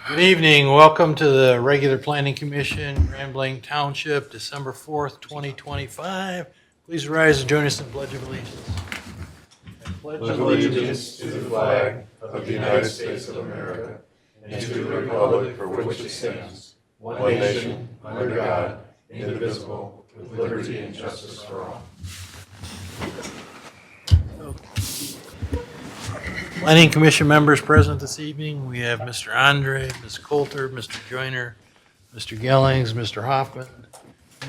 Good evening. Welcome to the regular Planning Commission, Grand Blanc Township, December 4th, 2025. Please rise and join us in Pledge of Allegiance. Pledge allegiance to the flag of the United States of America and to the republic for which it stands, one nation, under God, indivisible, with liberty and justice for all. Planning Commission members present this evening, we have Mr. Andre, Ms. Coulter, Mr. Joyner, Mr. Gellings, Mr. Hoffman,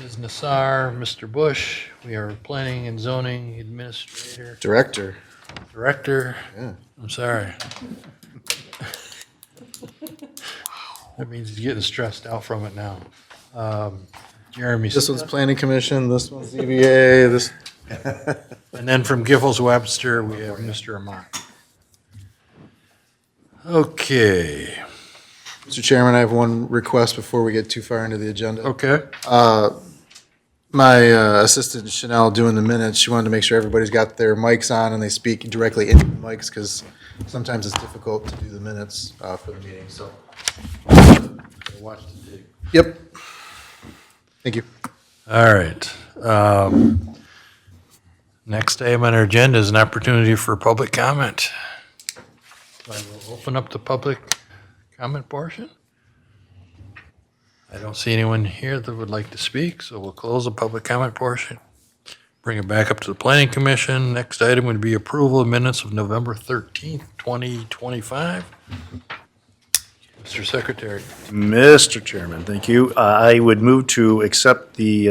Ms. Nassar, Mr. Bush. We are Planning and Zoning Administrator, Director. Director. Yeah. I'm sorry. That means he's getting stressed out from it now. Jeremy. This one's Planning Commission, this one's ZBA, this. And then from Giffords Webster, we have Mr. Amar. Okay. Mr. Chairman, I have one request before we get too far into the agenda. Okay. My assistant Chanel doing the minutes, she wanted to make sure everybody's got their mics on and they speak directly into the mics because sometimes it's difficult to do the minutes for the meeting, so. Watch the tape. Yep. Thank you. All right. Next item on our agenda is an opportunity for public comment. I will open up the public comment portion. I don't see anyone here that would like to speak, so we'll close the public comment portion. Bring it back up to the Planning Commission. Next item would be approval of minutes of November 13th, 2025. Mr. Secretary. Mr. Chairman, thank you. I would move to accept the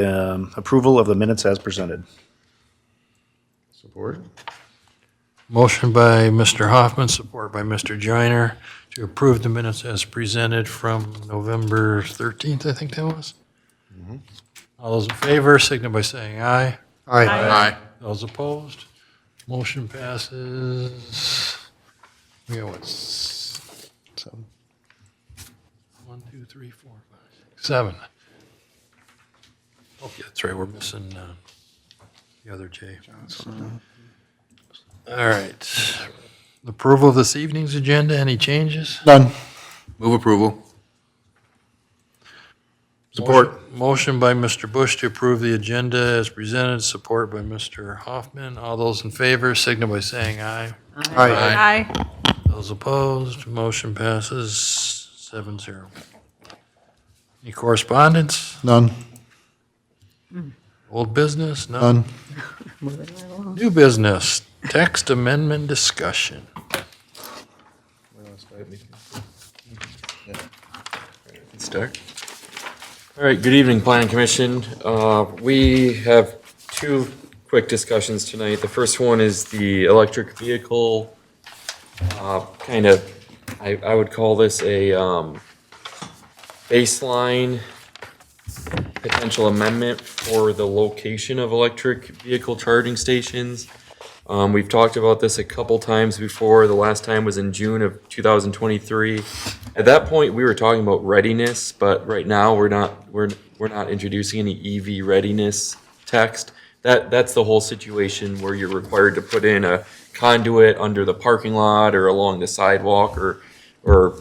approval of the minutes as presented. Support. Motion by Mr. Hoffman, support by Mr. Joyner to approve the minutes as presented from November 13th, I think that was. All those in favor, signify by saying aye. Aye. Those opposed, motion passes. We got what? 1, 2, 3, 4, 5, 6, 7. Okay, that's right, we're missing the other J. All right. Approval of this evening's agenda, any changes? None. Move approval. Support. Motion by Mr. Bush to approve the agenda as presented, support by Mr. Hoffman. All those in favor, signal by saying aye. Aye. Those opposed, motion passes 7-0. Any correspondence? None. Old business? None. None. New business, text amendment discussion. Start. All right, good evening, Planning Commission. We have two quick discussions tonight. The first one is the electric vehicle, I would call this a baseline potential amendment for the location of electric vehicle charging stations. We've talked about this a couple times before. The last time was in June of 2023. At that point, we were talking about readiness, but right now we're not introducing any EV readiness text. That's the whole situation where you're required to put in a conduit under the parking lot or along the sidewalk or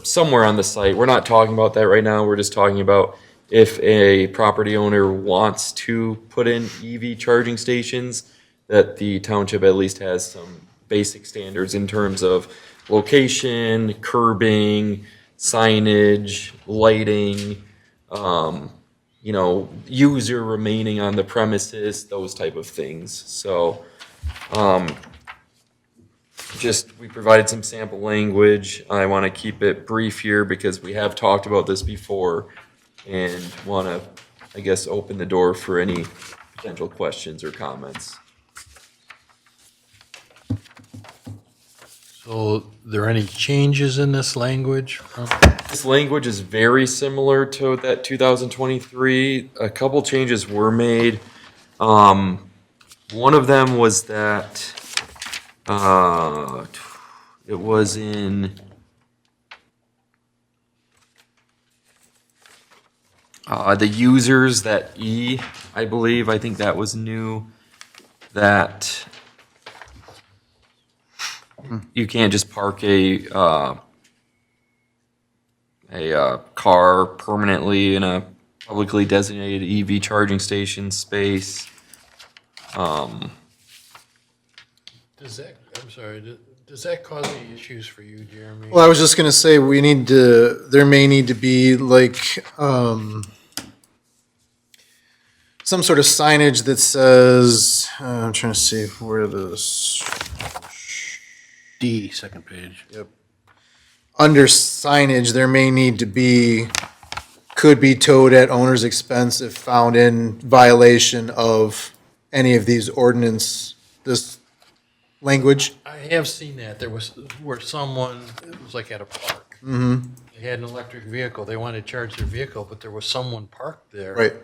somewhere on the site. We're not talking about that right now. We're just talking about if a property owner wants to put in EV charging stations, that the township at least has some basic standards in terms of location, curbing, signage, lighting, user remaining on the premises, those type of things. So, we provided some sample language. I want to keep it brief here because we have talked about this before and want to, I guess, open the door for any potential questions or comments. So, there any changes in this language? This language is very similar to that 2023. A couple changes were made. One of them was that it was in the users, that E, I believe. I think that was new. That you can't just park a a car permanently in a publicly designated EV charging station space. Does that, I'm sorry, does that cause any issues for you, Jeremy? Well, I was just gonna say, there may need to be like, some sort of signage that says, I'm trying to see where this, D, second page. under signage, there may need to be, could be towed at owner's expense if found in violation of any of these ordinance, this language. I have seen that. There was, where someone, it was like at a park. They had an electric vehicle. They wanted to charge their vehicle, but there was someone parked there. Right,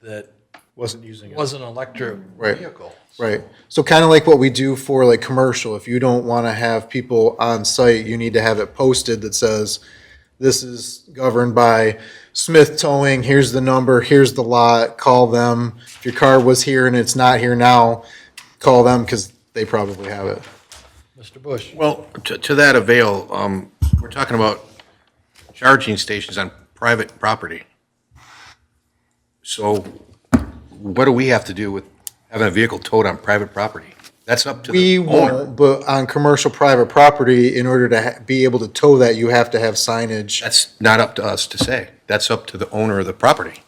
That Wasn't using it. was an electric Right. vehicle. right. So kind of like what we do for like commercial, if you don't want to have people on site, you need to have it posted that says, this is governed by Smith Towing, here's the number, here's the lot, call them. If your car was here and it's not here now, call them because they probably have it. Mr. Bush? Well, to that avail, we're talking about charging stations on private property. So what do we have to do with having a vehicle towed on private property? That's up to We the owner. won't, but on commercial private property, in order to be able to tow that, you have to have signage. That's not up to us to say. That's up to the owner of the property.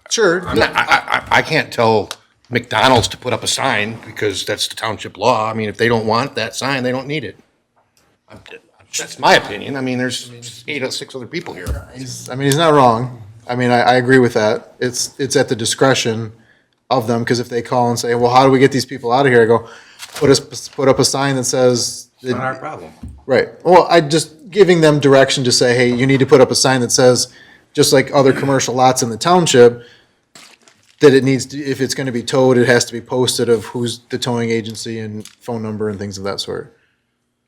Sure. I can't tell McDonald's to put up a sign because that's the township law. I mean, if they don't want that sign, they don't need it. That's my opinion. I mean, there's 6 other people here. I mean, he's not wrong. I mean, I agree with that. It's at the discretion of them, because if they call and say, well, how do we get these people out of here? I go, put up a sign that says. Not our problem. Right. Well, I just giving them direction to say, hey, you need to put up a sign that says, just like other commercial lots in the township, that it needs to, if it's gonna be towed, it has to be posted of who's the towing agency and phone number and things of that sort.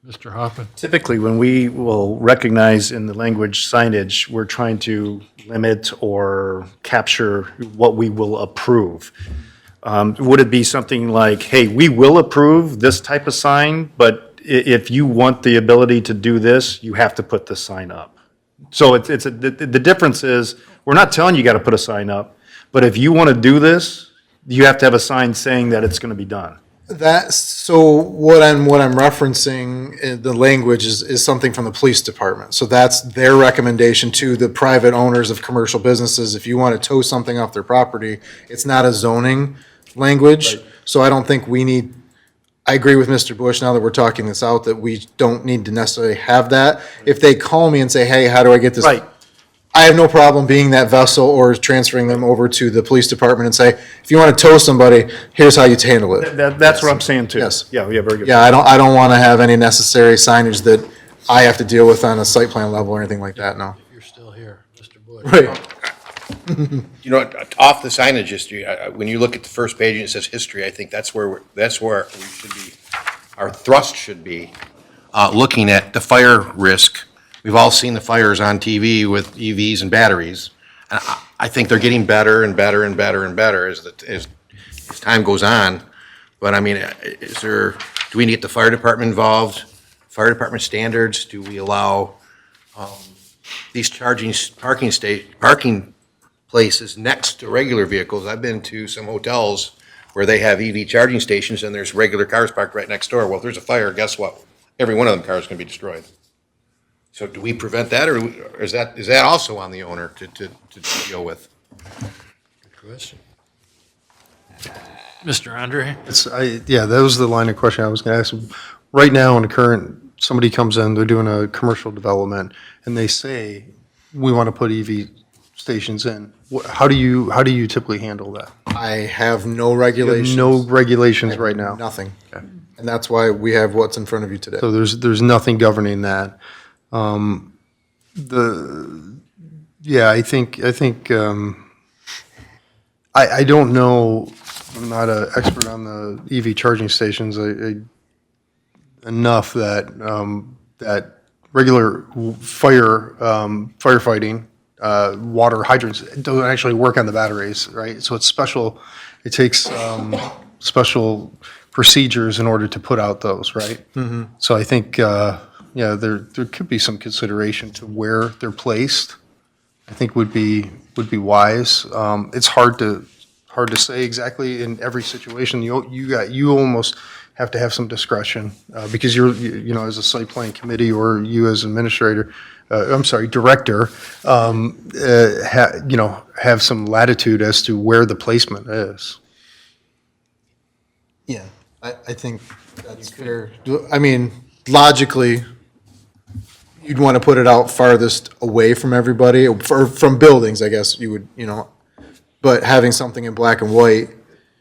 Mr. Hoffman? Typically, when we will recognize in the language signage, we're trying to limit or capture what we will approve. Would it be something like, hey, we will approve this type of sign, but if you want the ability to do this, you have to put the sign up? So the difference is, we're not telling you got to put a sign up, but if you want to do this, you have to have a sign saying that it's going to be done. So what I'm referencing, the language is something from the police department. So that's their recommendation to the private owners of commercial businesses. If you want to tow something off their property, it's not a zoning language. So I don't think I agree with Mr. Bush, now that we're talking this out, that we don't need to necessarily have that. If they call me and say, hey, how do I get this? Right. I have no problem being that vessel or transferring them over to the police department and say, if you want to tow somebody, here's how you handle it. That's what I'm saying too. Yes. Yeah, very good. Yeah, I don't want to have any necessary signage that I have to deal with on a site plan level or anything like that, no. If you're still here, Mr. Bush? Right. You know, off the signage history, when you look at the first page and it says history, I think that's where we should be, our thrust should be, looking at the fire risk. We've all seen the fires on TV with EVs and batteries. And I think they're getting better and better and better and better as time goes on. But I mean, do we need to get the fire department involved? Fire department standards? Do we allow these parking places next to regular vehicles? I've been to some hotels where they have EV charging stations and there's regular cars parked right next door. Well, if there's a fire, guess what? Every one of them cars can be destroyed. So do we prevent that, or is that also on the owner to deal with? Good question. Mr. Andre? Yeah, that was the line of question I was going to ask. Right now, in the current, somebody comes in, they're doing a commercial development, and they say, we want to put EV stations in. How do you typically handle that? I have no You have regulations. no regulations right now. Nothing. And that's why we have what's in front of you today. So there's nothing governing that. I think, I don't know, I'm not an expert on the EV charging stations, enough that regular firefighting, water hydrants don't actually work on the batteries, right? So it's special, it takes, special procedures in order to put out those, right? So I think, yeah, there could be some consideration to where they're placed. I think would be wise. It's hard to say exactly in every situation. You almost have to have some discretion, because you know, as a site plan committee or you as administrator, director, you know, have some latitude as to where the placement is. Yeah, I think that's fair. I mean, logically, you'd want to put it out farthest away from everybody, or from buildings, I guess you would, you know, but having something in black and white,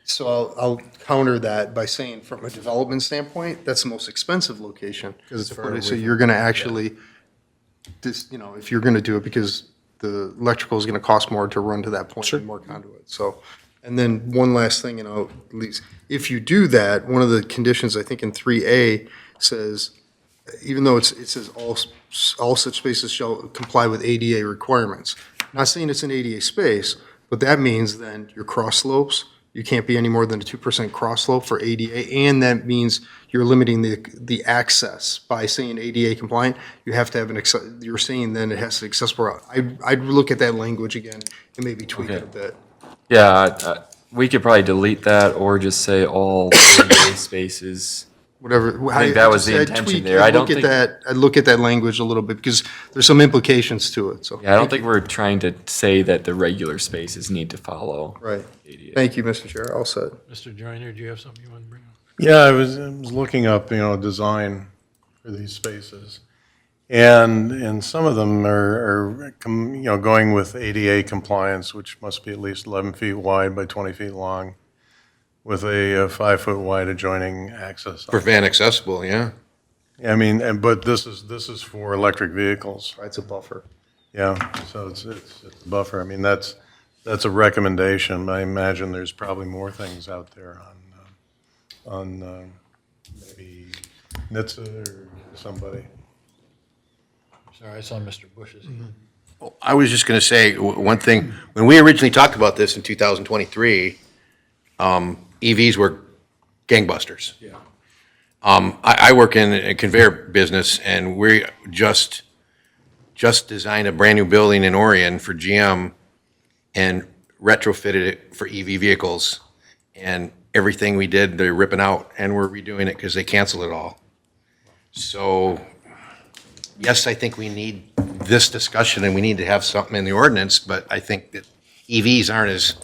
So I'll counter that by saying from a development standpoint, that's the most expensive location. 'Cause it's to far put it. away So from- you're gonna actually, this, you know, if you're gonna do it, because the electrical is gonna cost more to run to that point, and more conduit, so. And then one last thing, you know, at least, if you do that, one of the conditions, I think in 3A says, even though it says all such spaces shall comply with ADA requirements. Not saying it's an ADA space, but that means then your cross slopes, you can't be any more than a 2% cross slope for ADA, and that means you're limiting the access by saying ADA compliant. You have to have you're saying then it has to be accessible route. I'd look at that language again and maybe tweak it a bit. Yeah, we could probably delete that or just say all ADA spaces. Whatever. I think that was the intention there. I don't think- I'd look at that language a little bit, because there's some implications to it, so. Yeah, I don't think we're trying to say that the regular spaces need to follow Right. ADA. Thank you, Mr. Chair, all set. Mr. Joyner, do you have something you want to bring up? Yeah, I was looking up, design for these spaces. And some of them are going with ADA compliance, which must be at least 11 feet wide by 20 feet long, with a 5-foot wide adjoining access. For van accessible, yeah. I mean, but this is for electric vehicles. It's a buffer. Yeah, so it's a buffer. I mean, that's a recommendation. I imagine there's probably more things out there on maybe NHTSA or somebody. Sorry, I saw Mr. Bush's. I was just going to say, one thing, when we originally talked about this in 2023, EVs were gangbusters. Yeah. I work in a conveyor business, and we just designed a brand-new building in Orion for GM and retrofitted it for EV vehicles. And everything we did, they're ripping out, and we're redoing it because they canceled it all. So, yes, I think we need this discussion, and we need to have something in the ordinance, but I think that EVs aren't as,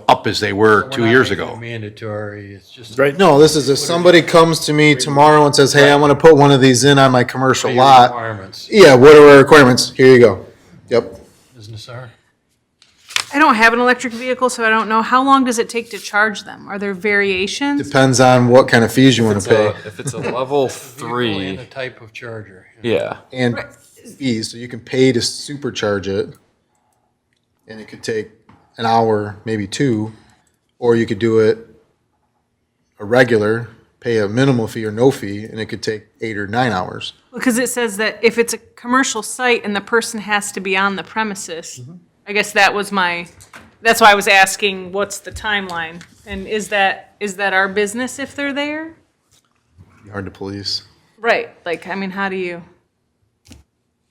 up as they were 2 years ago. Mandatory, it's just. Right. no, this is if somebody comes to me tomorrow and says, hey, I want to put one of these in on my commercial Your lot. Requirements. Yeah, what are our requirements? Here you go. Yep. Ms. Nassar? I don't have an electric vehicle, so I don't know. How long does it take to charge them? Are there variations? Depends on what kind of fees you want to pay. If it's a level Vehicle And the 3, type of charger. yeah. And fees, so you can pay to supercharge it. And it could take an hour, maybe two, or you could do it a regular, pay a minimal fee or no fee, and it could take 8 or 9 hours. Because it says that if it's a commercial site and the person has to be on the premises, I guess that's why I was asking, what's the timeline? And is that our business if they're there? Hard to police. Right, like, I mean, how do you?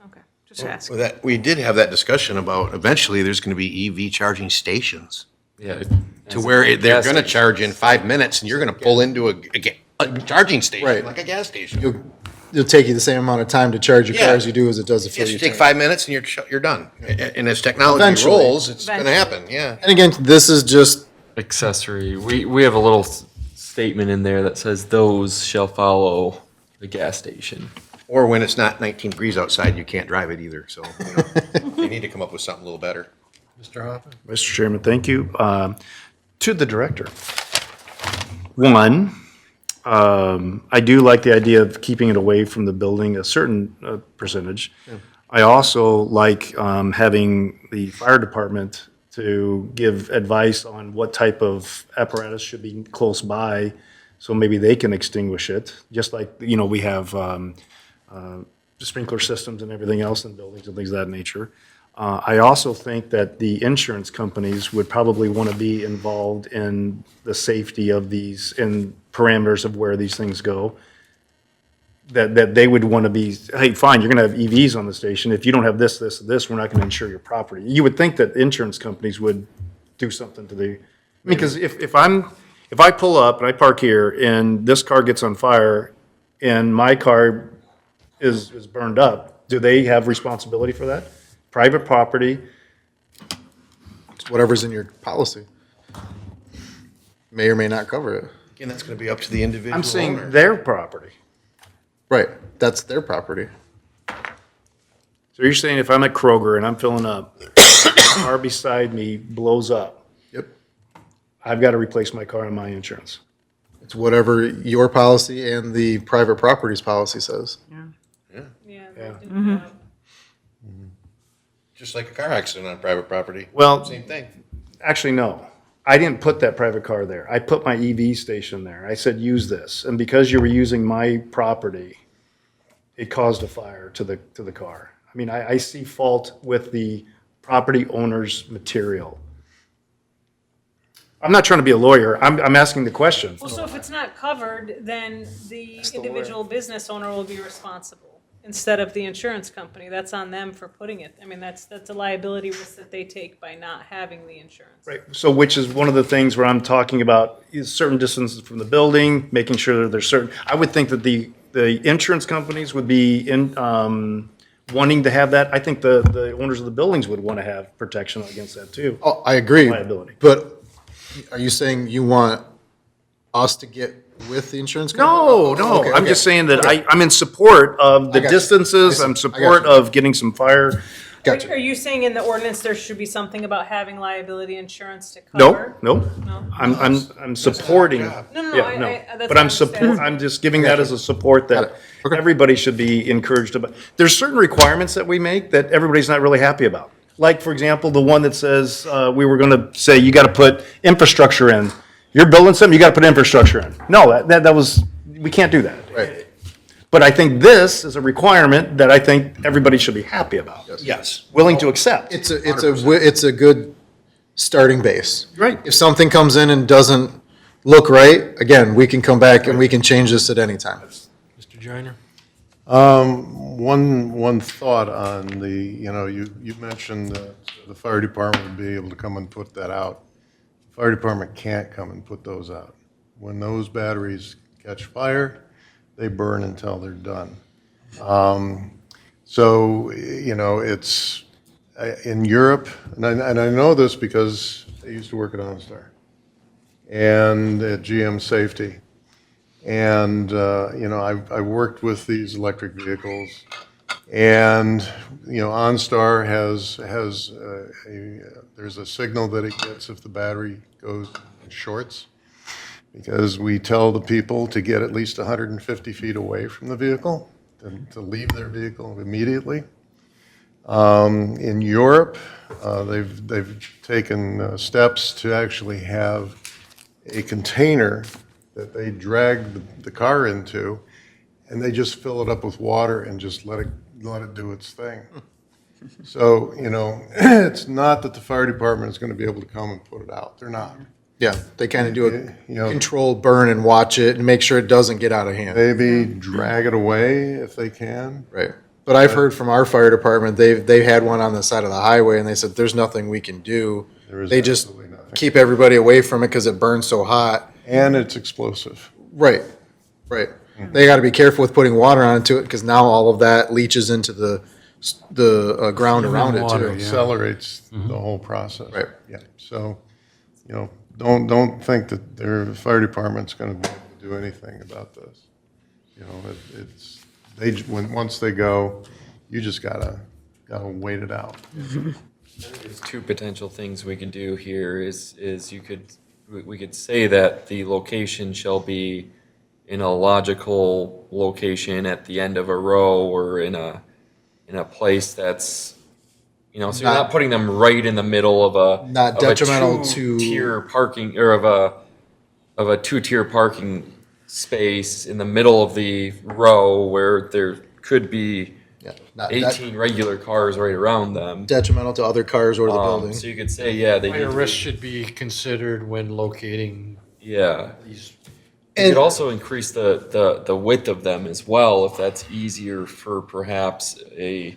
Okay, just asking. Well, we did have that discussion about eventually there's going to be EV charging stations Yeah. to where they're Gas going to station. charge in 5 minutes, and you're going to pull into a charging station, Right. like a gas station. It'll take you the same amount of time to charge your car Yeah. as you do as it does to fill Yes, your you take tank. 5 minutes and you're done. And as technology Eventually. rolls, it's going to happen, yeah. And again, this is just, Accessory. We have a little statement in there that says those shall follow the gas station. Or when it's not 19 degrees outside, you can't drive it either, so, you need to come up with something a little better. Mr. Hoffman? Mr. Chairman, thank you. To the director. One, I do like the idea of keeping it away from the building, a certain percentage. I also like having the fire department to give advice on what type of apparatus should be close by, so maybe they can extinguish it, just like, we have sprinkler systems and everything else in buildings and things of that nature. I also think that the insurance companies would probably want to be involved in the safety of these and parameters of where these things go. that they would want to be, hey, fine, you're going to have EVs on the station. If you don't have this, this, this, we're not going to insure your property. You would think that insurance companies would do something to the, because if I pull up and I park here and this car gets on fire and my car is burned up, do they have responsibility for that? Private property, It's whatever's in your policy. May or may not cover it. Again, that's going to be up to the individual I'm saying owner. their property. Right, that's their property. So you're saying if I'm at Kroger and I'm filling up, the car beside me blows up, Yep. I've got to replace my car on my insurance. It's whatever your policy and the private properties policy says. Yeah. Just like a car accident on private property. Well, Same thing. actually, no. I didn't put that private car there. I put my EV station there. I said, use this. And because you were using my property, it caused a fire to the car. I mean, I see fault with the property owner's material. I'm not trying to be a lawyer. I'm asking the question. Well, so if it's not covered, then the individual business owner will be responsible instead of the insurance company. That's on them for putting it. I mean, that's a liability risk that they take by not having the insurance. Right, so which is one of the things where I'm talking about is certain distances from the building, making sure that there's certain, I would think that the insurance companies would be wanting to have that. I think the owners of the buildings would want to have protection against that too. Oh, I agree. Liability. But are you saying you want us to get with the insurance company? No, Okay, I'm okay. just saying that I'm in support of the got you. distances, I see. I'm I got support you. of getting some fire. Gotcha. Are you saying in the ordinance there should be something about having liability insurance to No, cover? no, No? I'm supporting. No, no, Yeah, I- no. I- that's But what I'm I'm support, saying. I'm just giving that as a support Got that it. Okay. everybody should be encouraged about. There's certain requirements that we make that everybody's not really happy about. Like, for example, the one that says, we were gonna say, you gotta put infrastructure in. You're building something, you gotta put infrastructure in. No, that was, we can't do that. Right. But I think this is a requirement that I think everybody should be happy about. Yes. Willing to accept. It's a good starting base. Right. If something comes in and doesn't look right, again, we can come back and we can change this at any time. Mr. Joyner? One thought on the, you mentioned that the fire department would be able to come and put that out. The fire department can't come and put those out. When those batteries catch fire, they burn until they're done. So, it's in Europe, and I know this because I used to work at OnStar and at GM Safety. And, I've worked with these electric vehicles, and, OnStar there's a signal that it gets if the battery goes in shorts, because we tell the people to get at least 150 feet away from the vehicle, to leave their vehicle immediately. In Europe, they've taken steps to actually have a container that they drag the car into, and they just fill it up with water and just let it do its thing. So, it's not that the fire department is going to be able to come and put it out. They're not. Yeah, they kind of do You a know- controlled burn and watch it and make sure it doesn't get out of hand. Maybe drag it away if they can. Right. But I've heard from our fire department, they had one on the side of the highway and they said, there's nothing we can do. There is They just absolutely nothing. keep everybody away from it because it burns so hot. And it's explosive. Right, right. They got to be careful with putting water onto it because now all of that leaches into the ground around it water, too. yeah. Accelerates the whole process. Right. Yeah, so, don't think that their fire department's gonna be able to do anything about this. Once they go, you just gotta wait it out. There's two potential things we could do here is we could say that the location shall be in a logical location at the end of a row or in a place that's, so you're not putting them right in the middle of Not of detrimental a to- two-tier parking, or of a two-tier parking space in the middle of the row where there could be Yeah, not 18 regular cars right around them. detrimental to other cars or the building. So you could say, yeah, they need Fire to risk be, should be considered when locating yeah. these You could also increase the width of them as well, if that's easier for perhaps a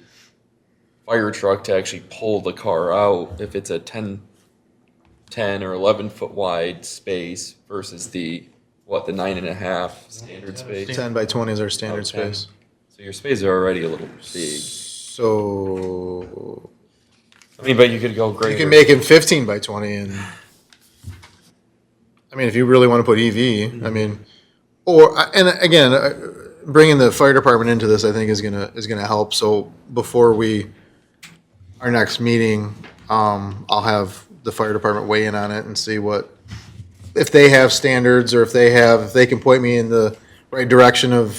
fire truck to actually pull the car out, if it's a 10 or 11-foot wide space versus the 9.5 standard space. 10 by 20 is our standard Oh, 10. space. So your spaces are already a little big. So I mean, but you could go greater. you can make it 15 by 20 and, I mean, if you really want to put EV, I mean, and again, bringing the fire department into this, I think is gonna help. So before our next meeting, I'll have the fire department weigh in on it and see if they have standards or if they can point me in the right direction of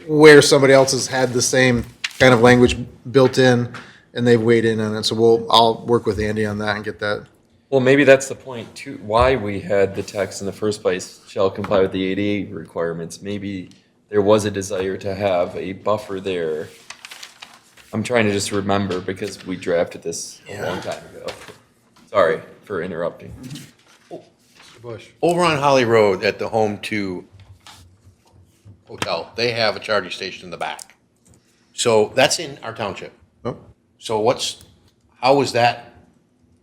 where somebody else has had the same kind of language built in and they've weighed in on it. So I'll work with Andy on that and get that. Well, maybe that's the point too, why we had the text in the first place, shall comply with the ADA requirements. Maybe there was a desire to have a buffer there. I'm trying to just remember because we drafted this a long time ago. Sorry for interrupting. Mr. Bush. Over on Holly Road at the Home 2 Hotel, they have a charging station in the back. So that's in our township. Oh. So how is that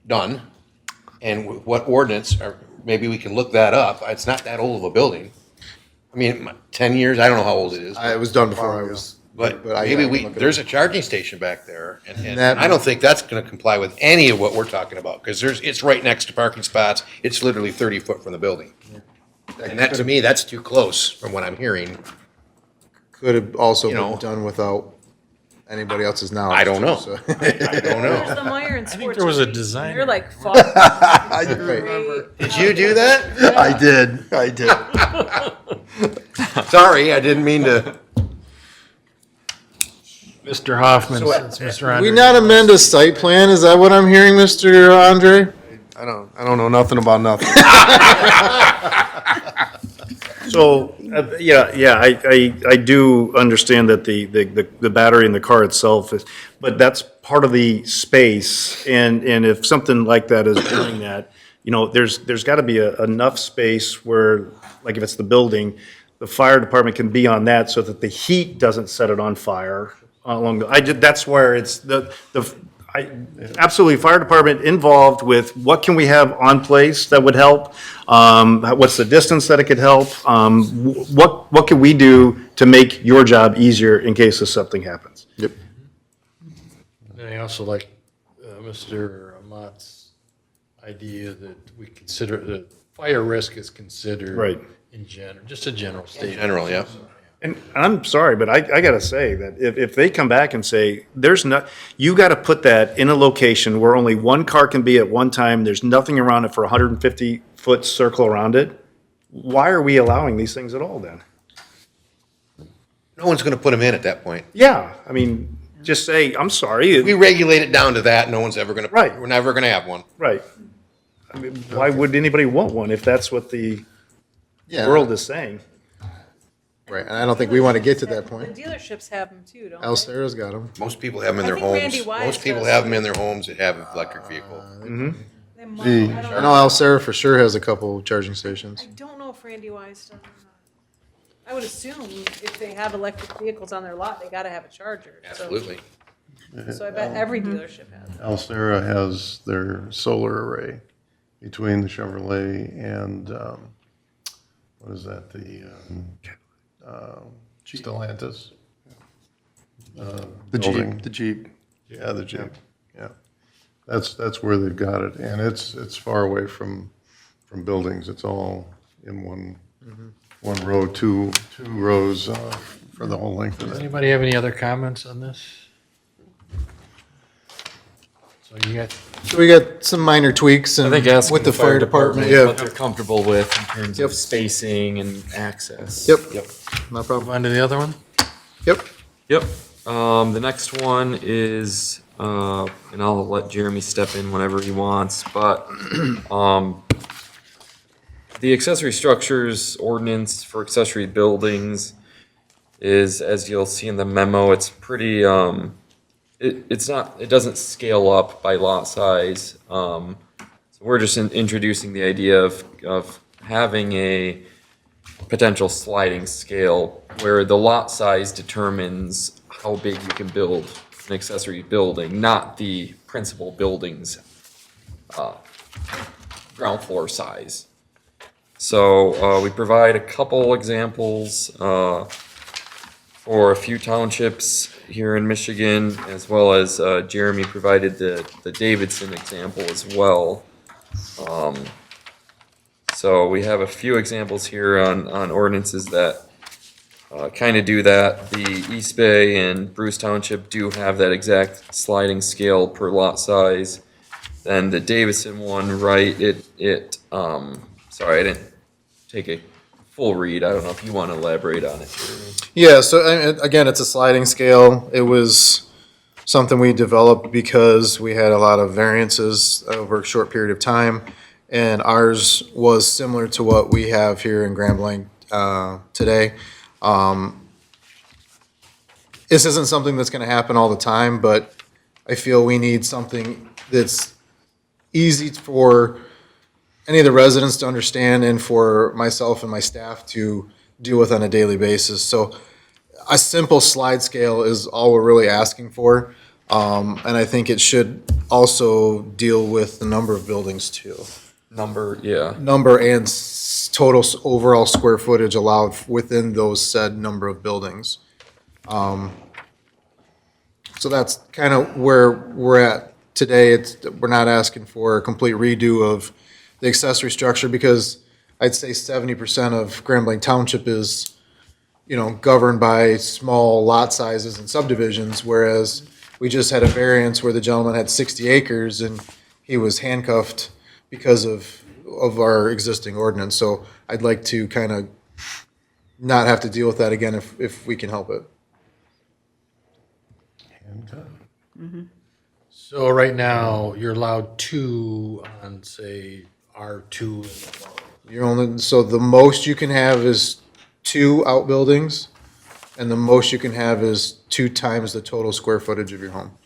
done? And what ordinance, or maybe we can look that up. It's not that old of a building. I mean, 10 years, I don't know how old it is. It was done before I was. But I maybe can look it there's up. a charging station back there, and that- I don't think that's gonna comply with any of what we're talking about, because it's right next to parking spots, it's literally 30 foot from the building. And that, to me, that's too close from what I'm hearing. Could have also You know. been done without anybody else's knowledge. I don't know. so. I don't know. There's the Meyer and Sports. there was a Meeting. designer. They're like, fuck. Right. Did you do that? I did. Sorry, I didn't mean to. Mr. Hoffman, since Mr. Andre. We not amend a site plan? Is that what I'm hearing, Mr. Andre? I don't know nothing about nothing. So, I do understand that the battery in the car itself is, but that's part of the space, and if something like that is doing that, there's gotta be enough space where, like if it's the building, the fire department can be on that so that the heat doesn't set it on fire that's where it's absolutely, fire department involved with what can we have on place that would help? What's the distance that it could help? What can we do to make your job easier in case of something happens? Yep. And I also like Mr. Amat's idea that we consider, the fire risk is considered. Right. In general, just a general statement. General, yeah. And I'm sorry, but I gotta say that if they come back and say, you gotta put that in a location where only one car can be at one time, there's nothing around it for a 150-foot circle around it, why are we allowing these things at all then? No one's gonna put them in at that point. Yeah, I mean, just say, I'm sorry, We regulate it down to that, no one's ever gonna. Right. We're never gonna have one. right. I mean, why would anybody want one if that's what the Yeah. world is saying? Right, and I don't think we want to get to that The point. dealerships have them too, don't they? El Sarah's got them. Most people have them in I their think Randy homes. Wise Most people does. have them in their homes that have an electric vehicle. They might- I don't I know El Sarah for sure has a couple charging stations. I don't know if Randy Wise does or not. I would assume if they have electric vehicles on their lot, they gotta have a charger. So- Absolutely. So I bet every dealership has. Alcera has their solar array between the Chevrolet and, what is that, the Stellantis? The building. Jeep, the Jeep. Yeah, the Jeep, yeah. That's where they've got it, and it's far away from buildings. It's all in one row, two rows for the whole length of Does it. anybody have any other comments on this? So you got, So we got some minor tweaks and I think asking with the fire department. what they're comfortable with in terms Yep. of spacing and access. Yep. Yep. No move problem. on to the other one? Yep. Yep. The next one is, and I'll let Jeremy step in whenever he wants, but, the accessory structures ordinance for accessory buildings is, as you'll see in the memo, it's pretty, it doesn't scale up by lot size. So we're just introducing the idea of having a potential sliding scale where the lot size determines how big you can build an accessory building, not the principal building's ground floor size. So we provide a couple examples for a few townships here in Michigan, as well as Jeremy provided the Davidson example as well. So we have a few examples here on ordinances that kind of do that. The East Bay and Bruce Township do have that exact sliding scale per lot size. Then the Davidson one, right, sorry, I didn't take a full read. I don't know if you want to elaborate on it, Jeremy. Yeah, so again, it's a sliding scale. It was something we developed because we had a lot of variances over a short period of time. And ours was similar to what we have here in Grand Blanc today. This isn't something that's gonna happen all the time, but I feel we need something that's easy for any of the residents to understand and for myself and my staff to deal with on a daily basis. So a simple slide scale is all we're really asking for. And I think it should also deal with the number of buildings too. Yeah. Number and total overall square footage allowed within those said number of buildings. So that's kind of where we're at today. We're not asking for a complete redo of the accessory structure because I'd say 70% of Grand Blanc Township is, governed by small lot sizes and subdivisions, whereas we just had a variance where the gentleman had 60 acres and he was handcuffed because of our existing ordinance. So I'd like to kind of not have to deal with that again if we can help it. So right now, you're allowed 2 on, say, R2. So the most you can have is 2 outbuildings, and the most you can have is 2 times the total square footage of your home.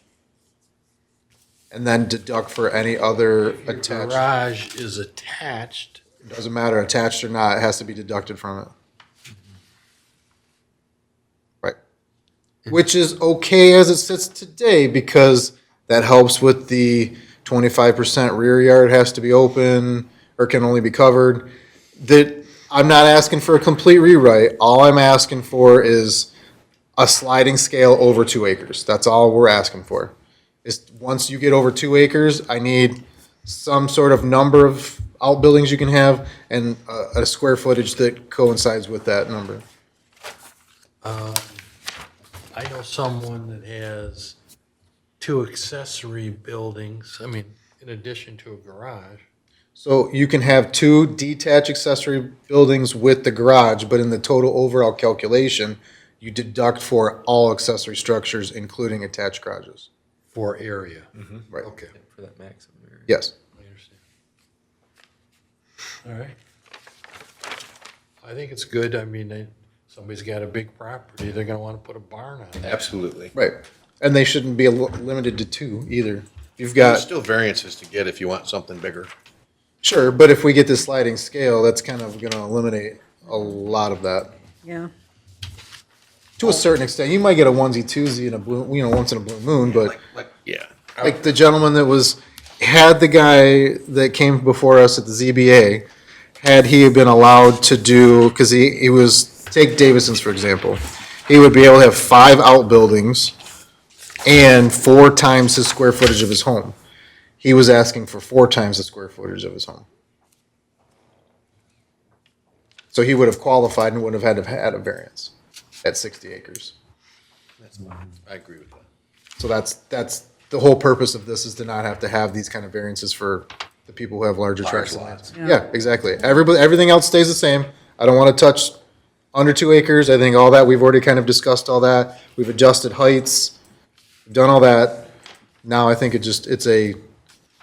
And then deduct for any other attached, Garage is attached. doesn't matter, attached or not, it has to be deducted from it. Right. Which is okay as it sits today, because that helps with the 25% rear yard has to be open, or can only be covered. That, I'm not asking for a complete rewrite, all I'm asking for is a sliding scale over 2 acres, that's all we're asking for. Is once you get over 2 acres, I need some sort of number of outbuildings you can have and a square footage that coincides with that number. I know someone that has 2 accessory buildings, in addition to a garage. So you can have 2 detached accessory buildings with the garage, but in the total overall calculation, you deduct for all accessory structures, including attached garages. For area. Right. Okay, For that maximum area. Yes. I understand. All right. I think it's good. Somebody's got a big property, they're gonna wanna put a barn on it. Absolutely. Right. And they shouldn't be limited to 2 either. You've There's got, still variances to get if you want something bigger. sure, but if we get this sliding scale, that's kind of gonna eliminate a lot of that. Yeah. To a certain extent, you might get a onesie twosie in a blue, once in a blue moon, but Yeah. like the gentleman that had the guy that came before us at the ZBA, had he been allowed to do, because he was, take Davison's for example, he would be able to have 5 outbuildings and 4 times his square footage of his home. He was asking for 4 times the square footage of his home. So he would have qualified and would have had to have had a variance at 60 acres. I agree with that. So that's the whole purpose of this, is to not have to have these kind of variances for the people who have larger tracts of land. Yeah, exactly. Everything else stays the same. I don't want to touch under 2 acres. I think all that, we've already kind of discussed all that. We've adjusted heights, we've done all that. Now I think it's a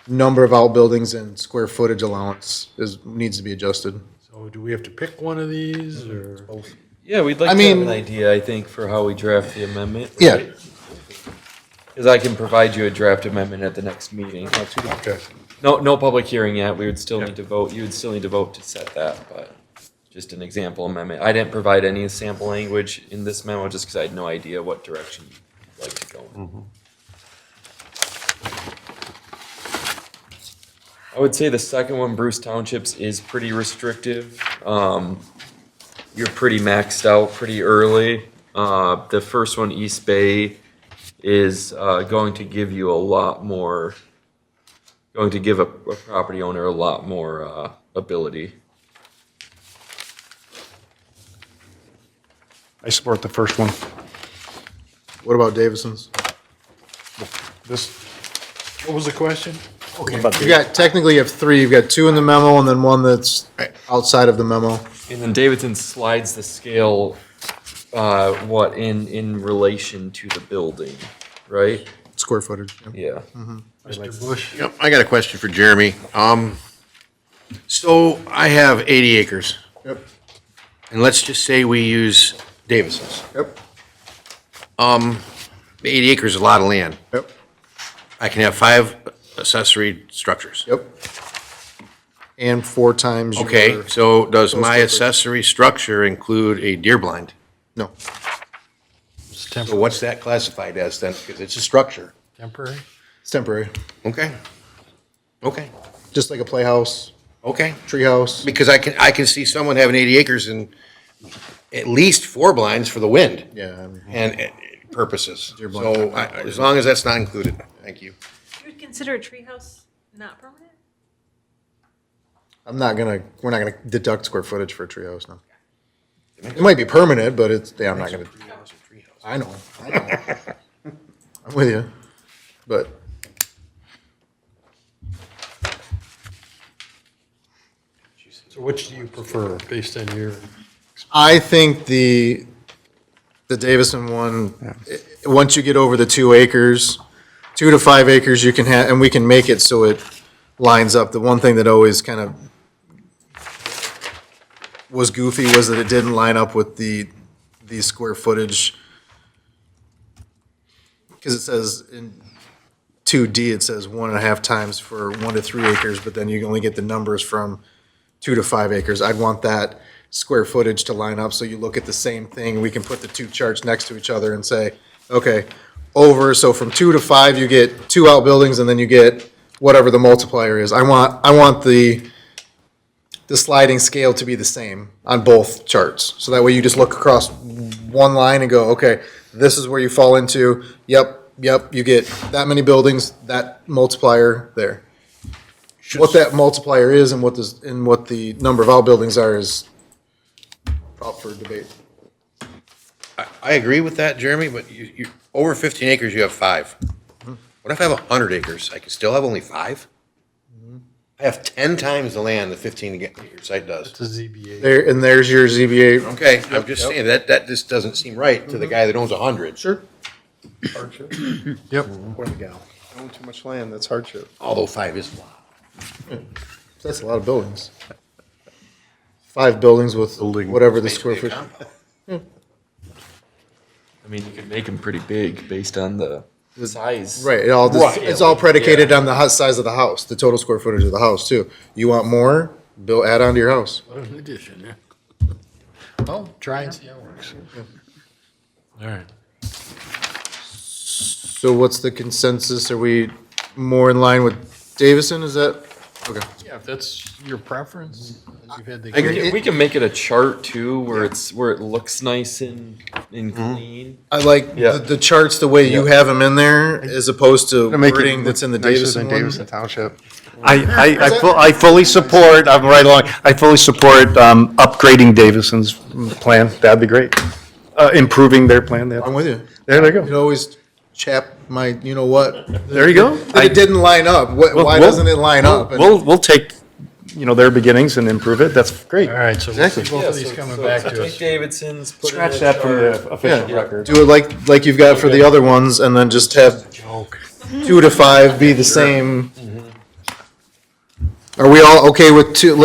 number of outbuildings and square footage allowance needs to be adjusted. So do we have to pick one of these, or? Yeah, we'd like I to have mean- an idea, I think, for how we draft the amendment. Yeah. Because I can provide you a draft amendment at the next meeting. Okay. No public hearing yet, we would still need to vote, you would still need to vote to set that, but. just an example amendment. I didn't provide any sample language in this memo just because I had no idea what direction you'd like to go in. I would say the second one, Bruce Townships, is pretty restrictive. You're pretty maxed out pretty early. The first one, East Bay, is going to give you a lot more, going to give a property owner a lot more ability. I support the first one. What about Davison's? This, What was the question? You got, technically you have three. You've got two in the memo and then one that's outside of the memo. And then Davidson slides the scale, in relation to the building, right? Square footage. Yeah. Mr. Bush? Yep, I got a question for Jeremy. So I have 80 acres, Yep, and let's just say we use Davison's. yep, 80 acres is a lot of land. yep, I can have 5 accessory structures. yep. And 4 times your. Okay, so does my square footage. accessory structure include a deer blind? No, It's So what's that classified as then? Because it's a structure. temporary? it's temporary. Okay. Okay, Just like a playhouse, okay. treehouse. Because I can see someone having 80 acres and at least 4 blinds for the wind Yeah, I mean, and purposes. Deer blind. So as long as that's not included, thank you. You would consider a treehouse not permanent? we're not gonna deduct square footage for a treehouse, no. It might be permanent, but it's, yeah, I'm not gonna. I know. I'm with you, but So which do you prefer, based on your, I think the Davison one, once you get over the 2 acres, 2 to 5 acres, you can have, and we can make it so it lines up. The one thing that always kind of was goofy was that it didn't line up with the square footage. Because it says in 2D, it says 1.5 times for 1 to 3 acres, but then you only get the numbers from 2 to 5 acres. I'd want that square footage to line up, so you look at the same thing. We can put the 2 charts next to each other and say, okay, over, so from 2 to 5, you get 2 outbuildings, and then you get whatever the multiplier is. I want the sliding scale to be the same on both charts. So that way you just look across one line and go, okay, this is where you fall into. Yep, you get that many buildings, that multiplier there. What that multiplier is and what the number of outbuildings are is up for debate. I agree with that, Jeremy, but you, over 15 acres, you have 5. What if I have 100 acres? I can still have only 5? I have 10 times the land the 15 acre site does. it's a ZBA? There, and there's your ZBA. Okay, I'm just saying, that just doesn't seem right to the guy that owns 100. Sure. Yep. poor gal. Own too much land, that's hardship. Although 5 is a lot. That's a lot of buildings. 5 buildings with whatever the square Basically a foot. compound. I mean, you could make them pretty big based on the size. Right, it's all predicated on the size of the house, the total square footage of the house too. You want more, add on to your house. What an addition, yeah. Well, try and see how it works. All right. So what's the consensus? Are we more in line with Davison? Is that, okay. Yeah, if that's your preference, you've had the. We can make it a chart too, where it looks nice and clean. I like Yeah. the charts, the way you have them in there, as opposed to To make it wording that's in the nicer Davison than one. Davison Township. I fully support, I'm right along, I fully support upgrading Davison's plan. That'd be great. Improving their plan. I'm with you. There they You go. always chap my, you know what? There you go. That it didn't line up. Why We'll- doesn't it line up? And- We'll take, their beginnings and improve it. That's great. All right, so we'll see both Yeah, of these so- coming so back to take us. Davidson's, put it in Scratch a that from chart. the official Yeah. record. Do it like you've got for the other ones, and then just have Joke. 2 to 5 be the same. Are we all okay with 2?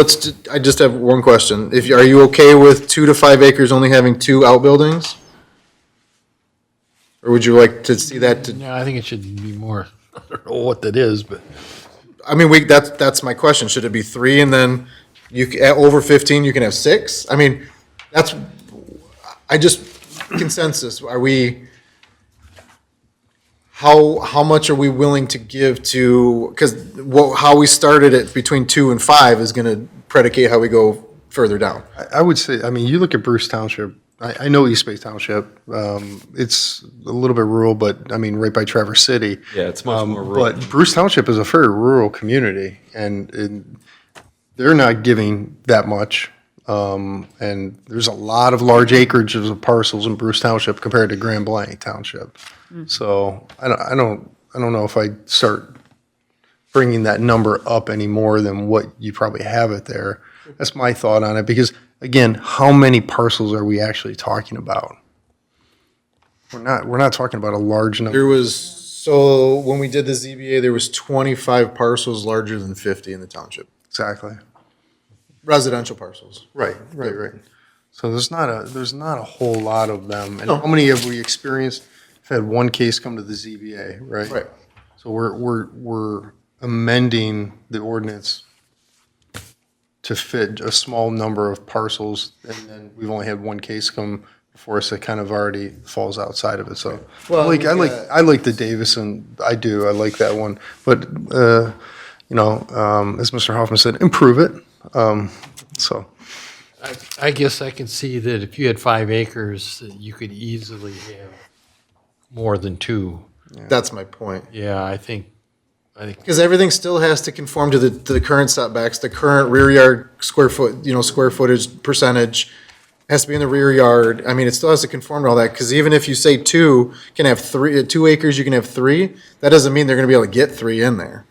I just have one question. Are you okay with 2 to 5 acres only having 2 outbuildings? Or would you like to see that to, No, I think it should be more, I don't know what that is, but I mean, that's my question. Should it be 3 and then At over 15, you can have 6. I mean, that's, consensus, are we, how much are we willing to give to, because how we started it between 2 and 5 is going to predicate how we go further down. I would say, I mean, you look at Bruce Township, I know East Bay Township, it's a little bit rural, but I mean, right by Traverse City. Yeah, it's much more rural. But Bruce Township is a very rural community, and they're not giving that much. And there's a lot of large acreages of parcels in Bruce Township compared to Grand Blanc Township. So I don't know if I'd start bringing that number up any more than what you probably have it there. That's my thought on it, because again, how many parcels are we actually talking about? We're not talking about a large number. There was, so when we did the ZBA, there was 25 parcels larger than 50 in the township, Exactly. residential parcels. Right. So there's not a whole lot of them. And how many have we experienced? We've had one case come to the ZBA, right? Right. So we're amending the ordinance to fit a small number of parcels, and then we've only had one case come before us that kind of already falls outside of it, so. Well, I like the Davison, I do, I like that one, but, as Mr. Hoffman said, improve it, so. I guess I can see that if you had 5 acres, that you could easily have more than 2. That's my point. Yeah, I think, Because everything still has to conform to the current setbacks, the current rear yard square footage percentage has to be in the rear yard. I mean, it still has to conform to all that, because even if you say 2 can have 3, 2 acres, you can have 3, that doesn't mean they're gonna be able to get 3 in there.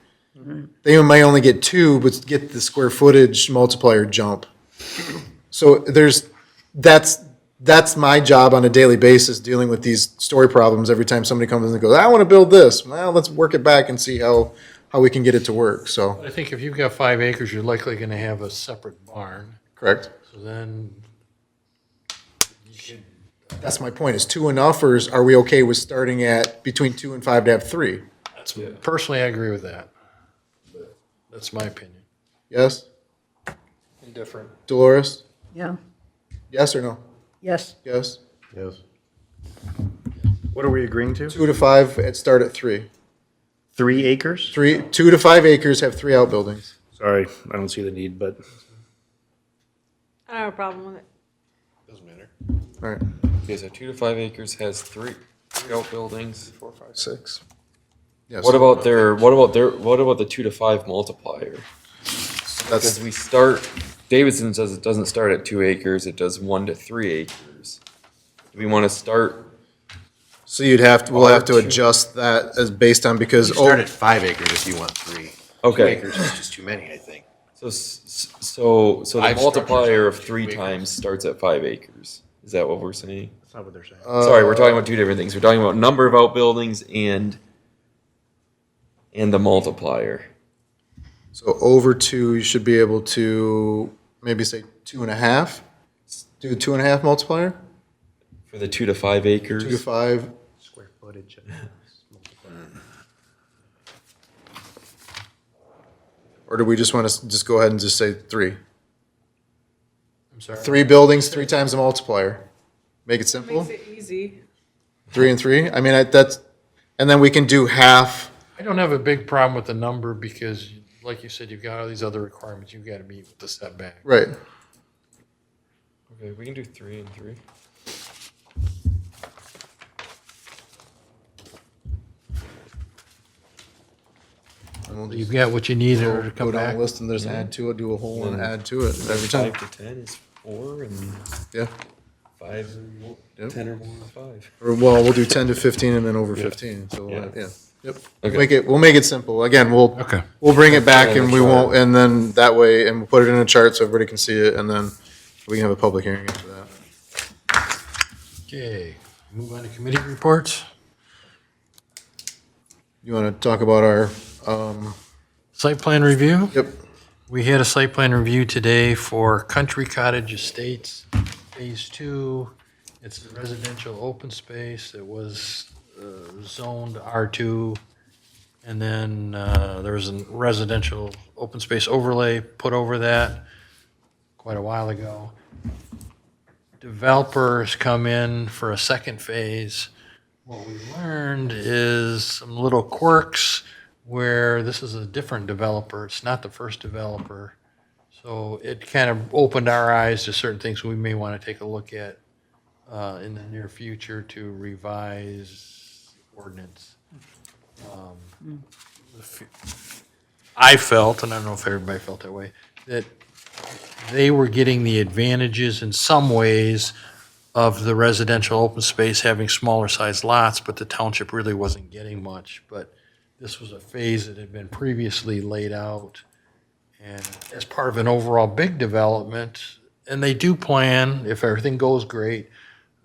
They might only get 2, but get the square footage multiplier jump. So that's my job on a daily basis, dealing with these story problems every time somebody comes in and goes, I want to build this. Well, let's work it back and see how we can get it to work, so, I think if you've got 5 acres, you're likely gonna have a separate barn. correct? So then you could, That's my point, is 2 enough, or are we okay with starting at between 2 and 5 to have 3? personally, I agree with that. But that's my opinion. Yes? Indifferent. Dolores? Yeah, Yes or no? yes. Yes? Yes. What are we agreeing to? 2 to 5, and start at 3. 3 acres? 2 to 5 acres have 3 outbuildings. Sorry, I don't see the need, but I don't have a problem with it. Doesn't matter. All right. Okay, so 2 to 5 acres has three outbuildings. 4, 5, 6. Yes. What about the 2 to 5 multiplier? That's, Because we start, Davidson says it doesn't start at 2 acres, it does 1 to 3 acres. Do we want to start, so we'll have to adjust that as based on, because, You start at 5 acres if you want 3. 2 okay, acres is just too many, I think. so the Five multiplier of structures, 3 2 times starts at 5 acres. Is that what we're saying? That's not what they're saying. Sorry, we're talking about 2 different things. We're talking about number of outbuildings and the multiplier. so over 2, you should be able to maybe say 2.5? Do 2.5 multiplier? For the 2 to 5 acres? 2 to 5? square footage. Or do we just want to just go ahead and just say 3? I'm sorry. 3 buildings, 3 times the multiplier. Make it simple? Makes it easy. 3 and 3? I mean, that's, and then we can do half. I don't have a big problem with the number because, like you said, you've got all these other requirements you've got to meet with the setback. Right. Okay, we can do 3 and 3. And we'll You've just got what you need in order to go come down back. the list and just add to it, do a whole one, add to it every time. 5 to 10 is 4 and Yeah. 5 and Yep. 10 or more is 5. Or, well, we'll do 10 to 15 and then over 15, so, Yeah. yeah. Yep. Okay. We'll make it simple. Again, Okay. we'll bring it back Yeah, and we the chart. won't, and then that way, and we'll put it in a chart so everybody can see it, and then we can have a public hearing after that. Okay, move on to committee reports. You want to talk about our, Site plan review. yep, We had a site plan review today for Country Cottage Estates, Phase 2. It's a residential open space. It was zoned R2. And then there was a residential open space overlay put over that. quite a while ago. Developers come in for a second phase. What we learned is some little quirks where this is a different developer. It's not the first developer. So it kind of opened our eyes to certain things we may want to take a look at in the near future to revise ordinance. I felt, and I don't know if everybody felt that way, that they were getting the advantages in some ways of the residential open space having smaller sized lots, but the township really wasn't getting much. But this was a phase that had been previously laid out and as part of an overall big development. And they do plan, if everything goes great,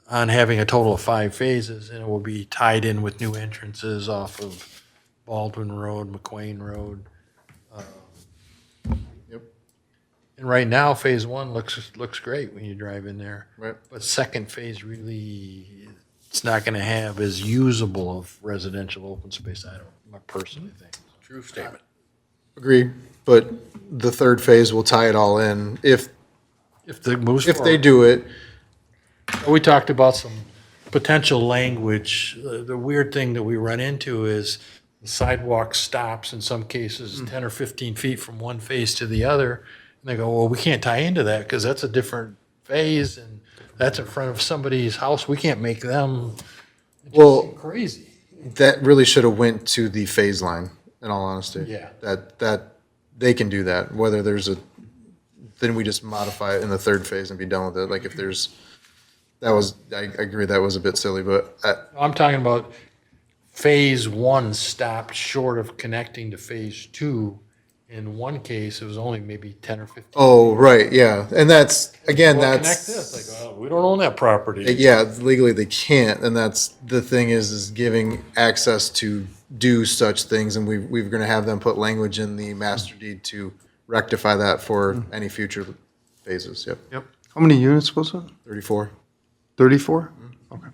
on having a total of 5 phases, and it will be tied in with new entrances off of Baldwin Road, McQuain Road. And right now, phase 1 looks great when you drive in there. Right. But second phase really, it's not gonna have as usable of residential open space, I personally think. True statement. Agree, but the third phase will tie it all in if If they moves they forward. do it. We talked about some potential language. The weird thing that we run into is the sidewalk stops in some cases 10 or 15 feet from one phase to the other. And they go, well, we can't tie into that because that's a different phase and that's in front of somebody's house. We can't make them. It just Well- seemed crazy. That really should have went to the phase line, in all honesty. Yeah. That they can do that, whether there's then we just modify it in the third phase and be done with it. Like if there's, I agree, that was a bit silly, but I'm talking about phase 1 stopped short of connecting to phase 2. In one case, it was only maybe 10 or 15. oh, right, yeah. And that's, again, Well, that's. connect this. Like, oh, we don't own that property. Yeah, legally they can't, and that's, the thing is giving access to do such things, and we're gonna have them put language in the master deed to rectify that for any future phases, yep. How many units was it? 34. 34? Okay.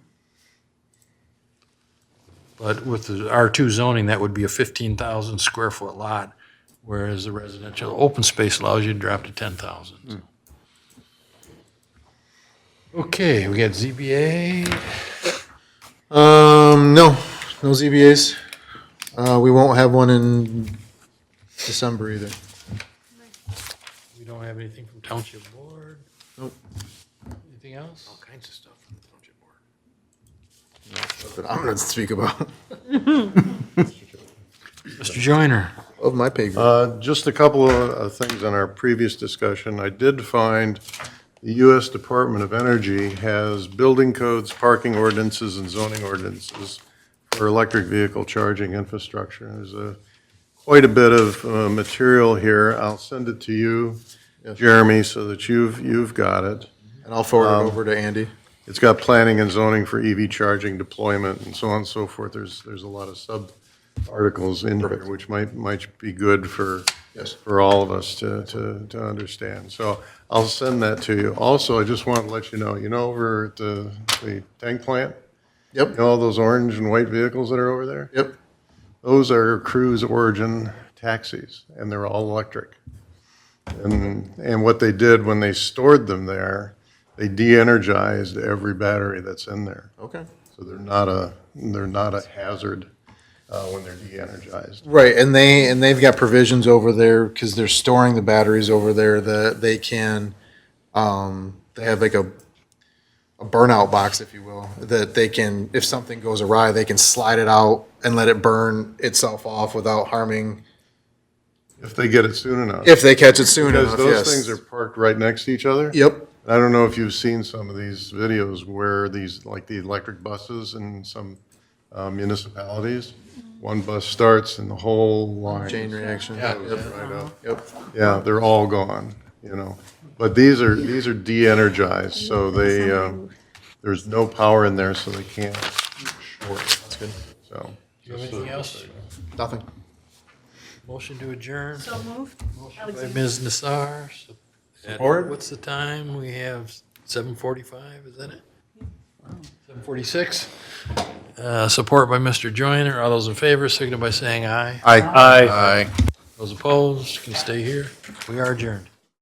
But with the R2 zoning, that would be a 15,000 square foot lot, whereas the residential open space allows you to drop to 10,000. Okay, we got ZBA. No ZBAs. We won't have one in December either. We don't have anything from Township Board. Nope. Anything else? All kinds of stuff from the township board. That I'm gonna speak about. Mr. Joyner. Of my pay grade. Just a couple of things on our previous discussion. I did find the U.S. Department of Energy has building codes, parking ordinances, and zoning ordinances for electric vehicle charging infrastructure. There's quite a bit of material here. I'll send it to you, Jeremy, so that you've got it. And I'll forward it over to Andy. It's got planning and zoning for EV charging deployment and so on and so forth. There's a lot of sub-articles in here, which might be good for, Yes. for all of us to understand. So I'll send that to you. Also, I just want to let you know over at the tank plant, Yep, you know all those orange and white vehicles that are over there? yep. Those are Cruise Origin taxis, and they're all electric. And what they did when they stored them there, they de-energized every battery that's in there. Okay. So they're not a hazard when they're de-energized. Right, and they've got provisions over there, because they're storing the batteries over there, that they can, they have like a burnout box, if you will, that they can, if something goes awry, they can slide it out and let it burn itself off without harming, If they get it soon enough. if they catch it soon Because enough, those yes. things are parked right next to each other. Yep, I don't know if you've seen some of these videos where these, like the electric buses in some municipalities, one bus starts and the whole line. chain reaction. goes Yep, right up. yep. Yeah, they're all gone, But these are de-energized, so they, there's no power in there, so they can't short. That's good. So. Do you have anything else? Nothing. Motion to adjourn. So moved. By Ms. Nassar. Support. What's the time? We have 7:45, is that it? 7:46. Support by Mr. Joyner. All those in favor, signify by saying aye. Aye. Aye. Those opposed can stay here. We are adjourned.